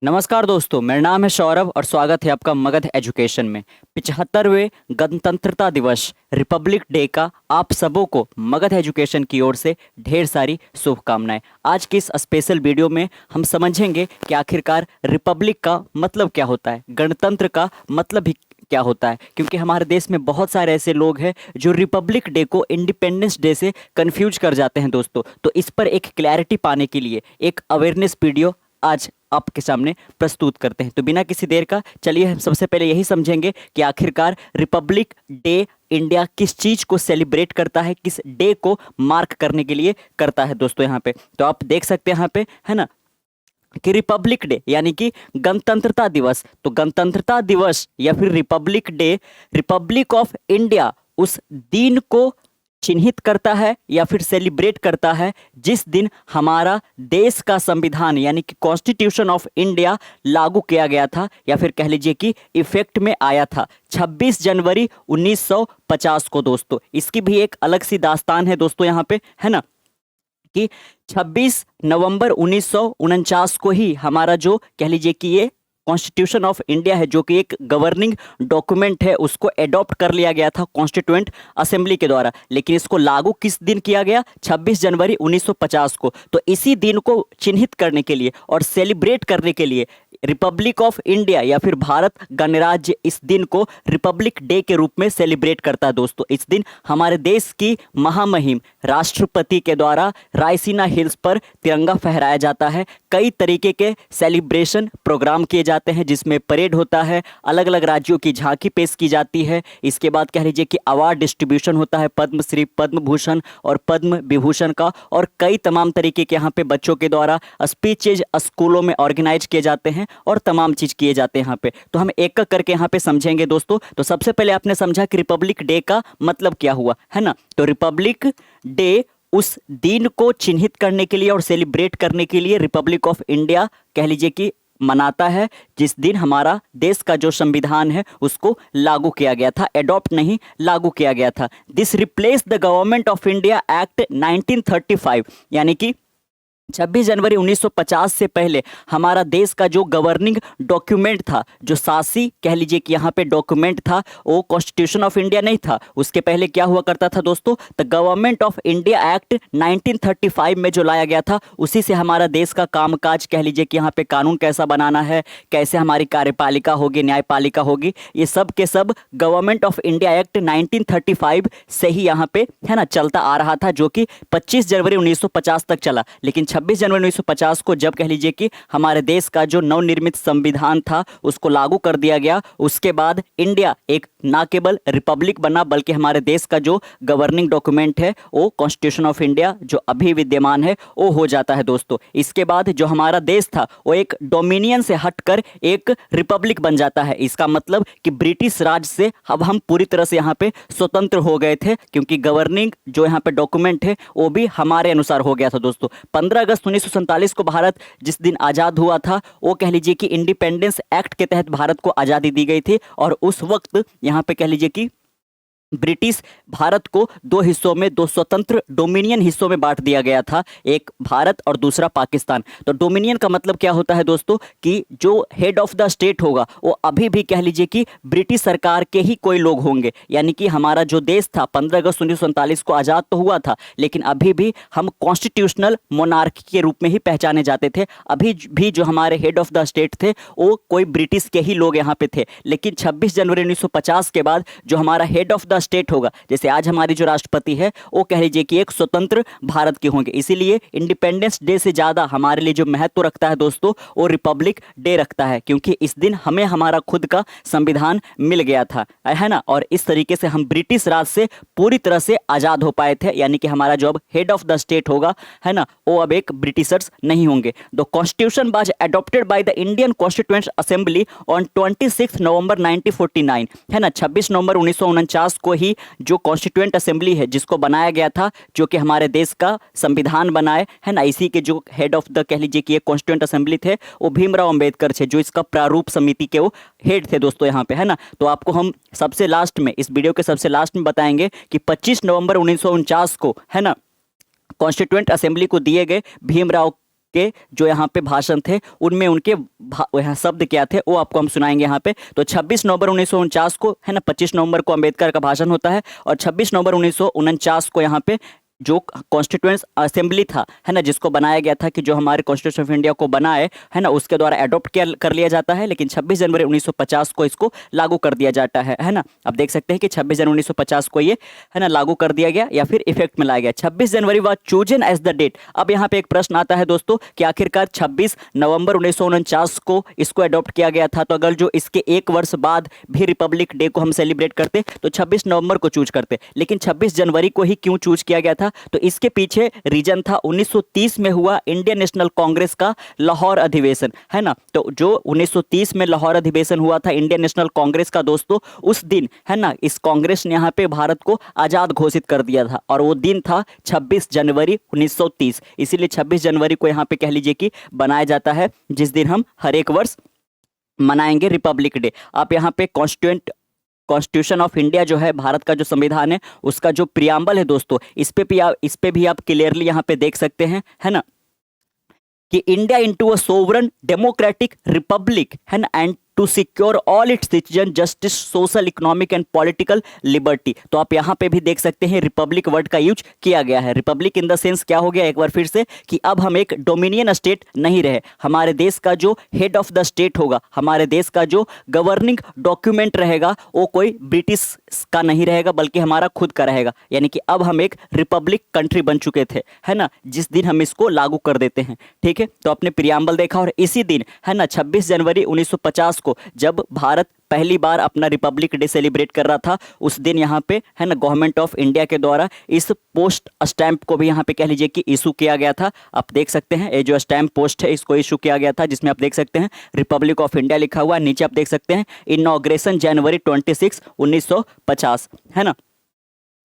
नमस्कार दोस्तों, मेरा नाम है सौरभ और स्वागत है आपका मगध एजुकेशन में। 75वें गणतंत्रता दिवस रिपब्लिक डे का आप सबों को मगध एजुकेशन की ओर से ढेर सारी शुभकामनाएं। आज की इस स्पेशल वीडियो में हम समझेंगे कि आखिरकार रिपब्लिक का मतलब क्या होता है, गणतंत्र का मतलब भी क्या होता है, क्योंकि हमारे देश में बहुत सारे ऐसे लोग हैं जो रिपब्लिक डे को इंडिपेंडेंस डे से कंफ्यूज कर जाते हैं दोस्तों। तो इस पर एक क्लैरिटी पाने के लिए एक अवेयरनेस वीडियो आज आपके सामने प्रस्तुत करते हैं। तो बिना किसी देर का चलिए हम सबसे पहले यही समझेंगे कि आखिरकार रिपब्लिक डे इंडिया किस चीज को सेलिब्रेट करता है, किस डे को मार्क करने के लिए करता है दोस्तों। यहाँ पे तो आप देख सकते हैं यहाँ पे है ना कि रिपब्लिक डे यानी कि गणतंत्रता दिवस। तो गणतंत्रता दिवस या फिर Republic day Republic of India उस दिन को चिन्हित करता है या फिर सेलिब्रेट करता है जिस दिन हमारा देश का संविधान यानी कि कॉन्स्टिट्यूशन ऑफ इंडिया लागू किया गया था या फिर कह लीजिए कि इफेक्ट में आया था 26 जनवरी 1950 को दोस्तों। इसकी भी एक अलग सी दास्तान है दोस्तों यहाँ पे, है ना, कि 26 नवंबर 1949 को ही हमारा जो कह लीजिए कि ये कॉन्स्टिट्यूशन ऑफ इंडिया है जो कि एक गवर्निंग डॉक्यूमेंट है, उसको एडॉप्ट कर लिया गया था कॉन्स्टिट्यूएंट असेंबली के द्वारा। लेकिन इसको लागू किस दिन किया गया? 26 जनवरी 1950 को। तो इसी दिन को चिन्हित करने के लिए और सेलिब्रेट करने के लिए रिपब्लिक ऑफ इंडिया या फिर भारत गणराज्य इस दिन को रिपब्लिक डे के रूप में सेलिब्रेट करता है दोस्तों। इस दिन हमारे देश की महामहिम राष्ट्रपति के द्वारा रायसीना हिल्स पर तिरंगा फहराया जाता है। कई तरीके के सेलिब्रेशन प्रोग्राम किए जाते हैं जिसमें परेड होता है, अलग अलग राज्यों की झांकी पेश की जाती है। इसके बाद कह लीजिए कि अवार्ड डिस्ट्रीब्यूशन होता है, पद्मश्री, पद्म भूषण और पद्म विभूषण का, और कई तमाम तरीके के यहाँ पे बच्चों के द्वारा स्पीचेज स्कूलों में ऑर्गेनाइज किए जाते हैं और तमाम चीज किए जाते हैं यहाँ पे। तो हम एक एक करके यहाँ पे समझेंगे दोस्तों। तो सबसे पहले आपने समझा कि रिपब्लिक डे का मतलब क्या हुआ, है ना। तो रिपब्लिक डे उस दिन को चिन्हित करने के लिए और सेलिब्रेट करने के लिए रिपब्लिक ऑफ इंडिया कह लीजिए कि मनाता है जिस दिन हमारा देश का जो संविधान है उसको लागू किया गया था, एडॉप्ट नहीं लागू किया गया था। This replace the government of India act 1935 यानी कि 26 जनवरी 1950 से पहले हमारा देश का जो गवर्निंग डॉक्यूमेंट था, जो शासी कह लीजिए कि यहाँ पे डॉक्यूमेंट था, वो कॉन्स्टिट्यूशन ऑफ इंडिया नहीं था। उसके पहले क्या हुआ करता था दोस्तों? The government of India act 1935 में जो लाया गया था उसी से हमारा देश का कामकाज कह लीजिए कि यहाँ पे कानून कैसा बनाना है, कैसे हमारी कार्यपालिका होगी, न्यायपालिका होगी, ये सब के सब गवर्नमेंट ऑफ इंडिया एक्ट 1935 से ही यहाँ पे है ना चलता आ रहा था, जो कि 25 जनवरी 1950 तक चला। लेकिन 26 जनवरी 1950 को जब कह लीजिए कि हमारे देश का जो नवनिर्मित संविधान था उसको लागू कर दिया गया, उसके बाद इंडिया एक ना केवल रिपब्लिक बना बल्कि हमारे देश का जो गवर्निंग डॉक्यूमेंट है वो कॉन्स्टिट्यूशन ऑफ इंडिया जो अभी विद्यमान है वो हो जाता है दोस्तों। इसके बाद जो हमारा देश था वो एक डोमिनियन से हटकर एक रिपब्लिक बन जाता है। इसका मतलब कि ब्रिटिश राज से अब हम पूरी तरह से यहाँ पे स्वतंत्र हो गए थे, क्योंकि गवर्निंग जो यहाँ पे डॉक्यूमेंट है वो भी हमारे अनुसार हो गया था दोस्तों। 15 अगस्त 1947 को भारत जिस दिन आज़ाद हुआ था वो कह लीजिए कि इंडिपेंडेंस एक्ट के तहत भारत को आज़ादी दी गई थी, और उस वक्त यहाँ पे कह लीजिए कि ब्रिटिश भारत को दो हिस्सों में, दो स्वतंत्र डोमिनियन हिस्सों में बांट दिया गया था, एक भारत और दूसरा पाकिस्तान। तो डोमिनियन का मतलब क्या होता है दोस्तों कि जो हेड ऑफ द स्टेट होगा वो अभी भी कह लीजिए कि ब्रिटिश सरकार के ही कोई लोग होंगे। यानी कि हमारा जो देश था 15 अगस्त 1947 को आज़ाद तो हुआ था, लेकिन अभी भी हम कॉन्स्टिट्यूशनल मोनार्की के रूप में ही पहचाने जाते थे। अभी भी जो हमारे हेड ऑफ द स्टेट थे वो कोई ब्रिटिश के ही लोग यहाँ पे थे। लेकिन 26 जनवरी 1950 के बाद जो हमारा हेड ऑफ द स्टेट होगा, जैसे आज हमारी जो राष्ट्रपति है वो कह लीजिए कि एक स्वतंत्र भारत के होंगे। इसीलिए इंडिपेंडेंस डे से ज्यादा हमारे लिए जो महत्व रखता है दोस्तों वो रिपब्लिक डे रखता है, क्योंकि इस दिन हमें हमारा खुद का संविधान मिल गया था, है ना। और इस तरीके से हम ब्रिटिश राज से पूरी तरह से आजाद हो पाए थे। यानी कि हमारा जो अब हेड ऑफ द स्टेट होगा, है ना, वो अब एक ब्रिटिशर्स नहीं होंगे। The constitution was adopted by the Indian constituent assembly on 26 नवंबर 1949, है ना। 26 नवंबर 1949 को ही जो कॉन्स्टिट्यूएंट असेंबली है जिसको बनाया गया था, जो कि हमारे देश का संविधान बनाए, है ना, इसी के जो हेड ऑफ द कह लीजिए कि एक कॉन्स्टिट्यूएंट असेंबली थे वो भीमराव अंबेडकर थे, जो इसका प्रारूप समिति के वो हेड थे दोस्तों यहाँ पे, है ना। तो आपको हम सबसे लास्ट में, इस वीडियो के सबसे लास्ट में बताएंगे कि 25 नवंबर 1949 को, है ना, कॉन्स्टिट्यूएंट असेंबली को दिए गए भीमराव के जो यहाँ पे भाषण थे उनमें उनके यहाँ शब्द क्या थे वो आपको हम सुनाएंगे यहाँ पे। तो 26 नवंबर 1949 को है ना, 25 नवंबर को अंबेडकर का भाषण होता है और 26 नवंबर 1949 को यहाँ पे जो कॉन्स्टिट्यूएंट असेंबली था है ना, जिसको बनाया गया था कि जो हमारे कॉन्स्टिट्यूशन ऑफ इंडिया को बनाए है ना, उसके द्वारा अडॉप्ट किया कर लिया जाता है। लेकिन 26 जनवरी 1950 को इसको लागू कर दिया जाता है ना। अब देख सकते हैं कि 26 जनवरी 1950 को ये है ना लागू कर दिया गया या फिर इफेक्ट में लाया गया। 26 January was chosen as the date. अब यहाँ पे एक प्रश्न आता है दोस्तों कि आखिरकार 26 नवंबर 1949 को इसको अडॉप्ट किया गया था, तो अगर जो इसके एक वर्ष बाद भी रिपब्लिक डे को हम सेलिब्रेट करते तो 26 नवंबर को चूज करते, लेकिन 26 जनवरी को ही क्यों चूज किया गया था? तो इसके पीछे रीजन था 1930 में हुआ इंडियन नेशनल कांग्रेस का लाहौर अधिवेशन है ना। तो जो 1930 में लाहौर अधिवेशन हुआ था इंडियन नेशनल कांग्रेस का दोस्तों, उस दिन है ना इस कांग्रेस ने यहाँ पे भारत को आजाद घोषित कर दिया था और वो दिन था 26 जनवरी 1930। इसीलिए 26 जनवरी को यहाँ पे कह लीजिए कि बनाया जाता है, जिस दिन हम हर एक वर्ष मनाएंगे रिपब्लिक डे। आप यहाँ पे कॉन्स्टिट्यूशन ऑफ इंडिया जो है, भारत का जो संविधान है, उसका जो प्रियम्बल है दोस्तों, इस पे भी आप क्लियरली यहाँ पे देख सकते हैं है ना कि India into a sovereign democratic republic है ना and to secure all its citizen justice social economic and political liberty. तो आप यहाँ पे भी देख सकते हैं रिपब्लिक वर्ड का यूज किया गया है। रिपब्लिक इन द सेंस क्या हो गया एक बार फिर से कि अब हम एक डोमिनियन स्टेट नहीं रहे, हमारे देश का जो हेड ऑफ द स्टेट होगा, हमारे देश का जो गवर्निंग डॉक्यूमेंट रहेगा वो कोई ब्रिटिश का नहीं रहेगा बल्कि हमारा खुद का रहेगा। यानी कि अब हम एक रिपब्लिक कंट्री बन चुके थे है ना, जिस दिन हम इसको लागू कर देते हैं। ठीक है, तो आपने प्रियम्बल देखा और इसी दिन है ना 26 जनवरी 1950 को जब भारत पहली बार अपना रिपब्लिक डे सेलिब्रेट कर रहा था, उस दिन यहाँ पे है ना गवर्नमेंट ऑफ इंडिया के द्वारा इस पोस्ट स्टैंप को भी यहाँ पे कह लीजिए कि इशू किया गया था। आप देख सकते हैं ये जो स्टैंप पोस्ट है इसको इशू किया गया था, जिसमें आप देख सकते हैं रिपब्लिक ऑफ इंडिया लिखा हुआ है। नीचे आप देख सकते हैं इनॉग्रेशन जनवरी 26 1950 है ना।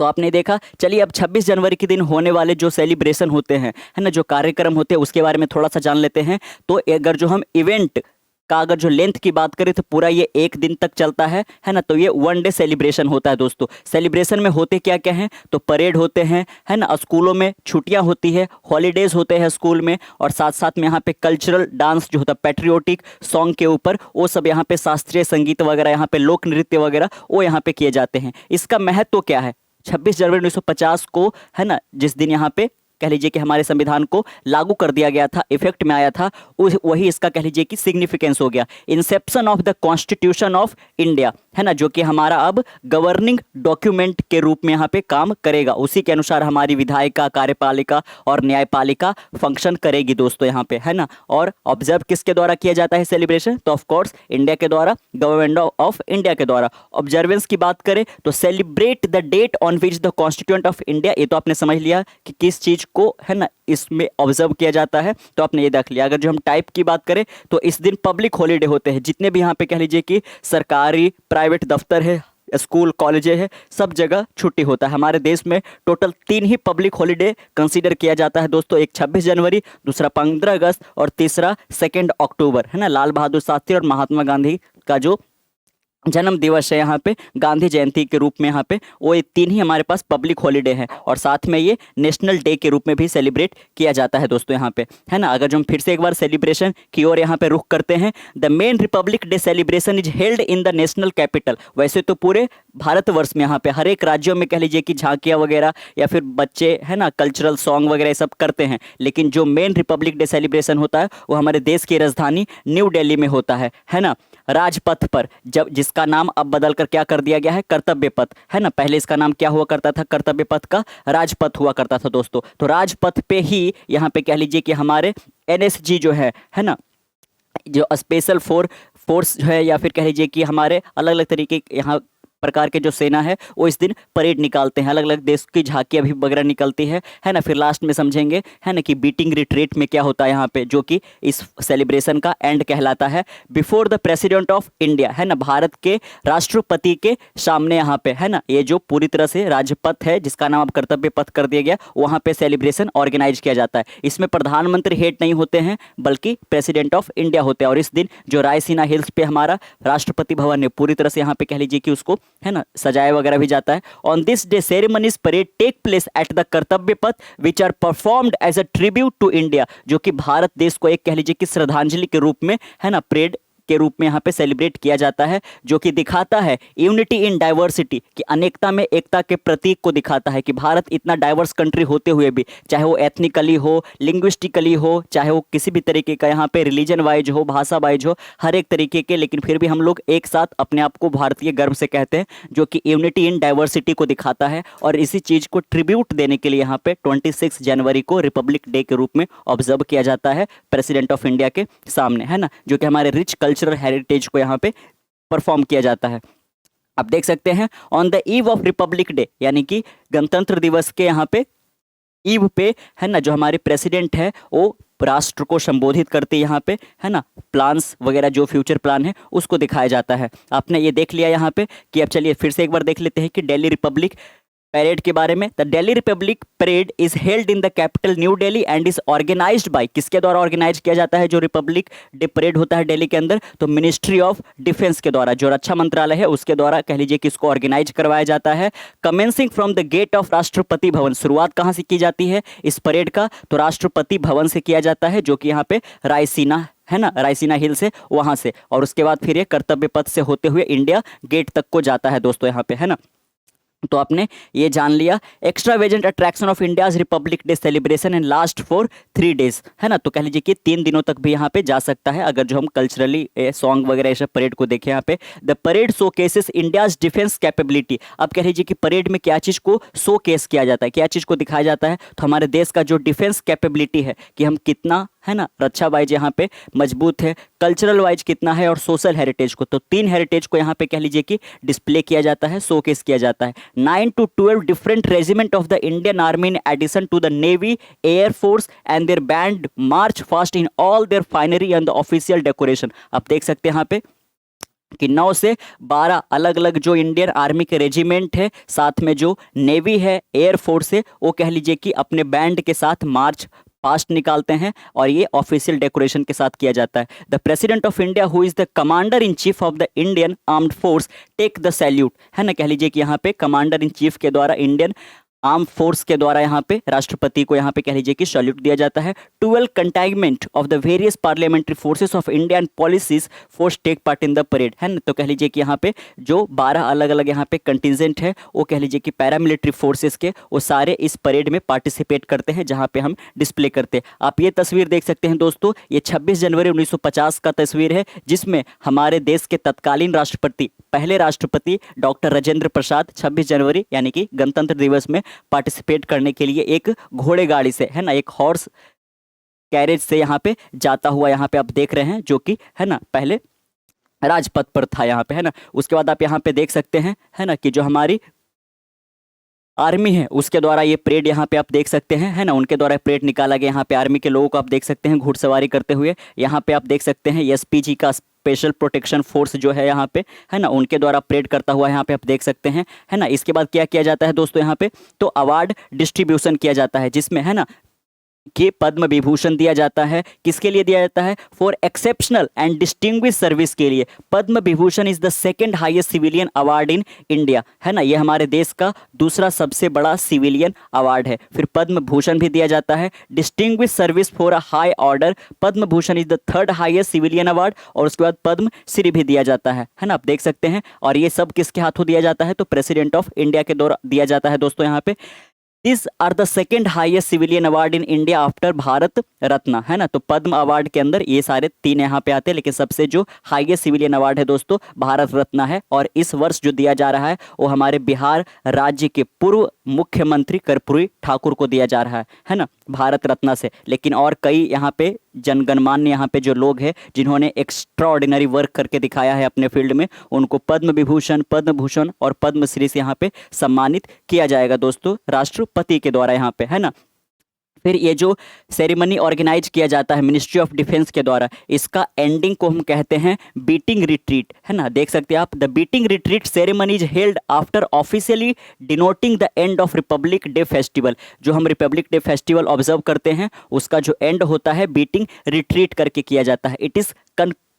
तो आपने देखा। चलिए अब 26 जनवरी के दिन होने वाले जो सेलिब्रेशन होते हैं है ना, जो कार्यक्रम होते हैं, उसके बारे में थोड़ा सा जान लेते हैं। तो अगर जो हम इवेंट का अगर जो लेंथ की बात करें तो पूरा ये एक दिन तक चलता है ना। तो ये वन डे सेलिब्रेशन होता है दोस्तों। सेलिब्रेशन में होते क्या क्या हैं, तो परेड होते हैं है ना, स्कूलों में छुट्टियां होती है, हॉलीडेज होते हैं स्कूल में, और साथ साथ में यहाँ पे कल्चरल डांस जो होता है पैट्रियोटिक सॉन्ग के ऊपर, वो सब यहाँ पे शास्त्रीय संगीत वगैरह, यहाँ पे लोक नृत्य वगैरह वो यहाँ पे किए जाते हैं। इसका महत्व क्या है? 26 जनवरी 1950 को है ना, जिस दिन यहाँ पे कह लीजिए कि हमारे संविधान को लागू कर दिया गया था, इफेक्ट में आया था, वही इसका कह लीजिए कि सिग्निफिकेंस हो गया। Inception of the constitution of India है ना, जो कि हमारा अब गवर्निंग डॉक्यूमेंट के रूप में यहाँ पे काम करेगा। उसी के अनुसार हमारी विधायिका, कार्यपालिका और न्यायपालिका फंक्शन करेगी दोस्तों यहाँ पे है ना। और ऑब्जर्व किसके द्वारा किया जाता है सेलिब्रेशन? तो ऑफ कोर्स इंडिया के द्वारा, गवर्नमेंट ऑफ इंडिया के द्वारा। ऑब्जर्वेंस की बात करें तो celebrate the date on which the constituent of India, ये तो आपने समझ लिया कि किस चीज को है ना इसमें ऑब्जर्व किया जाता है, तो आपने ये देख लिया। अगर जो हम टाइप की बात करें तो इस दिन पब्लिक हॉलीडे होते हैं, जितने भी यहाँ पे कह लीजिए कि सरकारी प्राइवेट दफ्तर है, स्कूल कॉलेजें है, सब जगह छुट्टी होता है। हमारे देश में टोटल 3 ही पब्लिक हॉलीडे कंसीडर किया जाता है दोस्तों। एक 26 जनवरी, दूसरा 15 अगस्त और तीसरा 2 अक्टूबर है ना, लाल बहादुर शास्त्री और महात्मा गांधी का जो जन्म दिवस है यहाँ पे, गांधी जयंती के रूप में यहाँ पे, वो ये 3 ही हमारे पास पब्लिक हॉलीडे हैं। और साथ में ये नेशनल डे के रूप में भी सेलिब्रेट किया जाता है दोस्तों यहाँ पे है ना। अगर जो हम फिर से एक बार सेलिब्रेशन की ओर यहाँ पे रुख करते हैं, the main Republic day celebration is held in the national capital. वैसे तो पूरे भारतवर्ष में यहाँ पे हर एक राज्यों में कह लीजिए कि झांकियाँ वगैरह या फिर बच्चे है ना कल्चरल सॉन्ग वगैरह सब करते हैं, लेकिन जो मेन रिपब्लिक डे सेलिब्रेशन होता है वो हमारे देश की राजधानी न्यू दिल्ली में होता है ना, राजपथ पर, जब जिसका नाम अब बदल कर क्या कर दिया गया है, कर्तव्य पथ है ना। पहले इसका नाम क्या हुआ करता था, कर्तव्य पथ का राजपथ हुआ करता था दोस्तों। तो राजपथ पे ही यहाँ पे कह लीजिए कि हमारे एनएसजी जो है ना, जो स्पेशल फोर्स जो है, या फिर कह लीजिए कि हमारे अलग अलग तरीके यहाँ प्रकार के जो सेना है वो इस दिन परेड निकालते हैं, अलग अलग देश की झांकियाँ भी वगैरह निकलती है ना। फिर लास्ट में समझेंगे है ना कि बीटिंग रिट्रीट में क्या होता है यहाँ पे, जो कि इस सेलिब्रेशन का एंड कहलाता है। Before the president of India है ना, भारत के राष्ट्रपति के सामने यहाँ पे है ना, ये जो पूरी तरह से राजपथ है जिसका नाम अब कर्तव्य पथ कर दिया गया, वहाँ पे सेलिब्रेशन ऑर्गेनाइज किया जाता है। इसमें प्रधानमंत्री हेड नहीं होते हैं बल्कि प्रेसिडेंट ऑफ इंडिया होते हैं। और इस दिन जो रायसीना हिल्स पे हमारा राष्ट्रपति भवन है, पूरी तरह से यहाँ पे कह लीजिए कि उसको है ना, सजाया वगैरह भी जाता है। On this day ceremonies parade take place at the Kartavya Path which are performed as a tribute to India, जो कि भारत देश को एक कह लीजिए कि श्रद्धांजलि के रूप में, है ना, परेड के रूप में यहाँ पे सेलिब्रेट किया जाता है, जो कि दिखाता है यूनिटी इन डाइवर्सिटी, कि अनेकता में एकता के प्रतीक को दिखाता है कि भारत इतना डाइवर्स कंट्री होते हुए भी, चाहे वो एथनिकली हो, लिंग्विस्टिकली हो, चाहे वो किसी भी तरीके का यहाँ पे रिलीजन वाइज हो, भाषा वाइज हो, हर एक तरीके के, लेकिन फिर भी हम लोग एक साथ अपने आप को भारतीय गर्व से कहते हैं, जो कि यूनिटी इन डाइवर्सिटी को दिखाता है। और इसी चीज़ को ट्रिब्यूट देने के लिए यहाँ पे 26 जनवरी को रिपब्लिक डे के रूप में ऑब्जर्व किया जाता है प्रेसिडेंट ऑफ इंडिया के सामने, है ना, जो कि हमारे रिच कल्चरल हेरिटेज को यहाँ पे परफॉर्म किया जाता है। आप देख सकते हैं on the eve of Republic day, यानी कि गणतंत्र दिवस के यहाँ पे ईव पे, है ना, जो हमारे प्रेसिडेंट है वो राष्ट्र को संबोधित करते यहाँ पे, है ना, प्लान्स वगैरह जो फ्यूचर प्लान है उसको दिखाया जाता है। आपने ये देख लिया यहाँ पे कि अब चलिए फिर से एक बार देख लेते हैं कि दिल्ली रिपब्लिक परेड के बारे में। The Delhi republic parade is held in the capital new Delhi and is organised by, किसके द्वारा ऑर्गेनाइज किया जाता है जो रिपब्लिक डे परेड होता है दिल्ली के अंदर? तो मिनिस्ट्री ऑफ डिफेंस के द्वारा, जो रक्षा मंत्रालय है उसके द्वारा कह लीजिए कि इसको ऑर्गेनाइज करवाया जाता है। Commencing from the gate of Rashtrapati Bhavan, शुरुआत कहाँ से की जाती है इस परेड का? तो राष्ट्रपति भवन से किया जाता है, जो कि यहाँ पे रायसीना, है ना, रायसीना हिल से, वहां से, और उसके बाद फिर ये कर्तव्य पथ से होते हुए इंडिया गेट तक को जाता है दोस्तों यहाँ पे, है ना। तो आपने ये जान लिया extravagant attraction of India's Republic day celebration and last for 3 days, है ना। तो कह लीजिए कि 3 दिनों तक भी यहाँ पे जा सकता है अगर जो हम कल्चरली सॉन्ग वगैरह ऐसे परेड को देखें यहाँ पे। The parade show cases India's defence capability, अब कह लीजिए कि परेड में क्या चीज़ को शो केस किया जाता है, क्या चीज़ को दिखाया जाता है? तो हमारे देश का जो डिफेंस कैपेबिलिटी है कि हम कितना, है ना, रक्षा वाइज यहाँ पे मजबूत है, कल्चरल वाइज कितना है, और सोशल हेरिटेज को, तो 3 हेरिटेज को यहाँ पे कह लीजिए कि डिस्प्ले किया जाता है, शोकेस किया जाता है। 9 to 12 different regiment of the Indian army in addition to the navy, air force and their band march fast in all their finery and the official decoration. आप देख सकते हैं यहाँ पे कि 9 से 12 अलग अलग जो इंडियन आर्मी के रेजिमेंट है, साथ में जो नेवी है, एयर फोर्स है, वो कह लीजिए कि अपने बैंड के साथ मार्च पास्ट निकालते हैं, और ये ऑफिशियल डेकोरेशन के साथ किया जाता है। The president of India who is the commander in chief of the Indian armed force take the salute, है ना, कह लीजिए कि यहाँ पे कमांडर इन चीफ के द्वारा इंडियन आर्म फोर्स के द्वारा यहाँ पे राष्ट्रपति को यहाँ पे कह लीजिए कि सैल्यूट दिया जाता है। 12 containment of the various parliamentary forces of India and policies force take part in the parade, है ना। तो कह लीजिए कि यहाँ पे जो 12 अलग अलग यहाँ पे कंटिजेंट है, वो कह लीजिए कि पैरामिलिट्री फोर्सेस के, वो सारे इस परेड में पार्टिसिपेट करते हैं, जहाँ पे हम डिस्प्ले करते हैं। आप ये तस्वीर देख सकते हैं दोस्तों, ये 26 जनवरी 1950 का तस्वीर है, जिसमें हमारे देश के तत्कालीन राष्ट्रपति, पहले राष्ट्रपति डॉक्टर राजेंद्र प्रसाद 26 जनवरी यानी कि गणतंत्र दिवस में पार्टिसिपेट करने के लिए एक घोड़े गाड़ी से, है ना, एक हॉर्स कैरेज से यहाँ पे जाता हुआ यहाँ पे आप देख रहे हैं, जो कि, है ना, पहले राजपथ पर था यहाँ पे, है ना। उसके बाद आप यहाँ पे देख सकते हैं, है ना, कि जो हमारी आर्मी है उसके द्वारा ये परेड यहाँ पे आप देख सकते हैं, है ना, उनके द्वारा परेड निकाला गया। यहाँ पे आर्मी के लोगों को आप देख सकते हैं घुड़सवारी करते हुए। यहाँ पे आप देख सकते हैं एसपीजी का स्पेशल प्रोटेक्शन फोर्स जो है यहाँ पे, है ना, उनके द्वारा परेड करता हुआ यहाँ पे आप देख सकते हैं, है ना। इसके बाद क्या किया जाता है दोस्तों यहाँ पे? तो अवार्ड डिस्ट्रीब्यूशन किया जाता है, जिसमें, है ना, कि पद्म विभूषण दिया जाता है। किसके लिए दिया जाता है? For exceptional and distinguish service के लिए। Padma Vibhushan is the second highest civilian award in India, है ना, ये हमारे देश का दूसरा सबसे बड़ा सिविलियन अवार्ड है। फिर पद्म भूषण भी दिया जाता है। Distinguish service for a high order, Padma Bhushan is the third highest civilian award, और उसके बाद पद्म श्री भी दिया जाता है ना, आप देख सकते हैं। और ये सब किसके हाथों दिया जाता है? तो प्रेसिडेंट ऑफ इंडिया के द्वारा दिया जाता है दोस्तों यहाँ पे। These are the second highest civilian award in India after Bharat Ratna, है ना। तो पद्म अवार्ड के अंदर ये सारे 3 यहाँ पे आते हैं, लेकिन सबसे जो हाईएस्ट सिविलियन अवार्ड है दोस्तों भारत रत्न है। और इस वर्ष जो दिया जा रहा है वो हमारे बिहार राज्य के पूर्व मुख्यमंत्री कर्पूरी ठाकुर को दिया जा रहा है ना, भारत रत्न से। लेकिन और कई यहाँ पे जनगणमान्य यहाँ पे जो लोग हैं जिन्होंने एक्स्ट्रा ऑर्डिनरी वर्क करके दिखाया है अपने फील्ड में, उनको पद्म विभूषण, पद्म भूषण और पद्मश्री से यहाँ पे सम्मानित किया जाएगा दोस्तों राष्ट्रपति के द्वारा यहाँ पे, है ना। फिर ये जो सेरेमनी ऑर्गेनाइज किया जाता है मिनिस्ट्री ऑफ डिफेंस के द्वारा, इसका एंडिंग को हम कहते हैं बीटिंग रिट्रीट, है ना। देख सकते हैं आप, the beating retreat ceremony is held after officially denoting the end of Republic day festival. जो हम रिपब्लिक डे फेस्टिवल ऑब्जर्व करते हैं उसका जो एंड होता है बीटिंग रिट्रीट करके किया जाता है। It is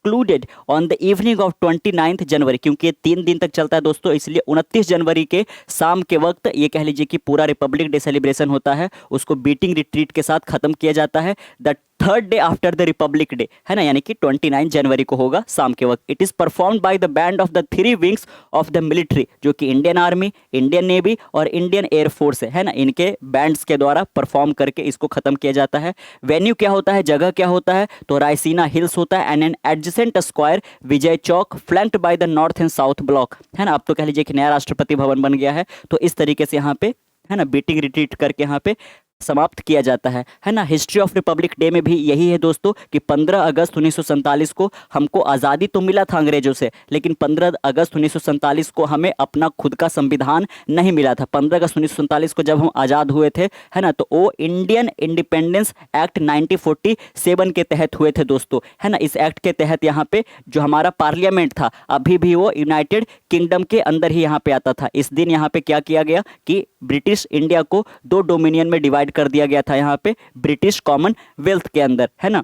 concluded on the evening of 29 जनवरी, क्योंकि ये 3 दिन तक चलता है दोस्तों, इसलिए 29 जनवरी के शाम के वक्त ये कह लीजिए कि पूरा रिपब्लिक डे सेलिब्रेशन होता है, उसको बीटिंग रिट्रीट के साथ खत्म किया जाता है। The third day after the Republic day, है ना, यानी कि 29 जनवरी को होगा शाम के वक्त। It is performed by the band of the 3 wings of the military, जो कि इंडियन आर्मी, इंडियन नेवी और इंडियन एयरफोर्स है ना, इनके बैंड्स के द्वारा परफॉर्म करके इसको खत्म किया जाता है। वेन्यू क्या होता है, जगह क्या होता है, तो रायसीना हिल्स होता है and an adjacent square Vijay Chowk flanked by the north and south block, है ना। अब तो कह लीजिए कि नया राष्ट्रपति भवन बन गया है, तो इस तरीके से यहाँ पे, है ना, बीटिंग रिट्रीट करके यहाँ पे समाप्त किया जाता है ना। हिस्ट्री ऑफ रिपब्लिक डे में भी यही है दोस्तों कि 15 अगस्त 1947 को हमको आज़ादी तो मिला था अंग्रेजों से, लेकिन 15 अगस्त 1947 को हमें अपना खुद का संविधान नहीं मिला था। 15 अगस्त 1947 को जब हम आज़ाद हुए थे, है ना, तो वो इंडियन इंडिपेंडेंस एक्ट 1947 के तहत हुए थे दोस्तों, है ना। इस एक्ट के तहत यहाँ पे जो हमारा पार्लियामेंट था अभी भी वो यूनाइटेड किंगडम के अंदर ही यहाँ पे आता था। इस दिन यहाँ पे क्या किया गया कि ब्रिटिश इंडिया को 2 डोमिनियन में डिवाइड कर दिया गया था, यहाँ पे ब्रिटिश कॉमनवेल्थ के अंदर, है ना।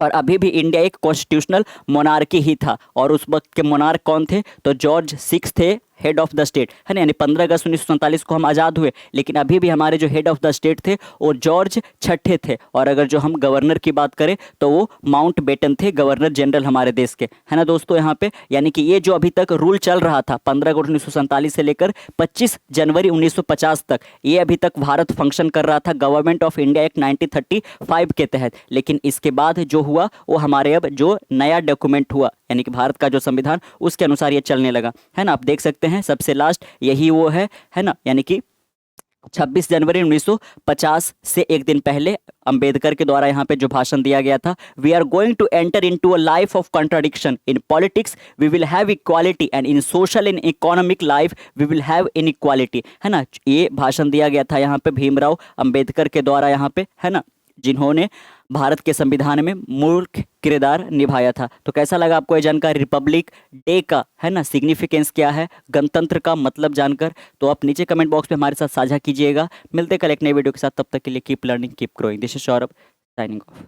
और अभी भी इंडिया एक कॉन्स्टिट्यूशनल मोनार्की ही था, और उस वक्त के मोनार्क कौन थे, तो जॉर्ज 6 थे, हेड ऑफ द स्टेट, है ना। यानी 15 अगस्त 1947 को हम आज़ाद हुए, लेकिन अभी भी हमारे जो हेड ऑफ द स्टेट थे वो जॉर्ज 6 थे। और अगर जो हम गवर्नर की बात करें तो वो माउंट बेटन थे, गवर्नर जनरल हमारे देश के, है ना दोस्तों। यहाँ पे यानी कि ये जो अभी तक रूल चल रहा था 15 अगस्त 1947 से लेकर 25 जनवरी 1950 तक, ये अभी तक भारत फंक्शन कर रहा था गवर्नमेंट ऑफ इंडिया एक्ट 1935 के तहत। लेकिन इसके बाद जो हुआ वो हमारे अब जो नया डॉक्यूमेंट हुआ, यानी कि भारत का जो संविधान, उसके अनुसार ये चलने लगा, है ना। आप देख सकते हैं सबसे लास्ट यही वो है ना, यानी कि 26 जनवरी 1950 से एक दिन पहले अंबेडकर के द्वारा यहाँ पे जो भाषण दिया गया था, we are going to enter into a life of contradiction, in politics we will have equality and in social and economic life we will have inequality, है ना। ये भाषण दिया गया था यहाँ पे भीमराव अंबेडकर के द्वारा यहाँ पे, है ना, जिन्होंने भारत के संविधान में मुख्य किरदार निभाया था। तो कैसा लगा आपको ये जानकारी, रिपब्लिक डे का, है ना, सिग्निफिकेंस क्या है, गणतंत्र का मतलब जानकर, तो आप नीचे कमेंट बॉक्स में हमारे साथ साझा कीजिएगा। मिलते कल एक नई वीडियो के साथ, तब तक के लिए keep learning keep growing. This is Saurabh signing off.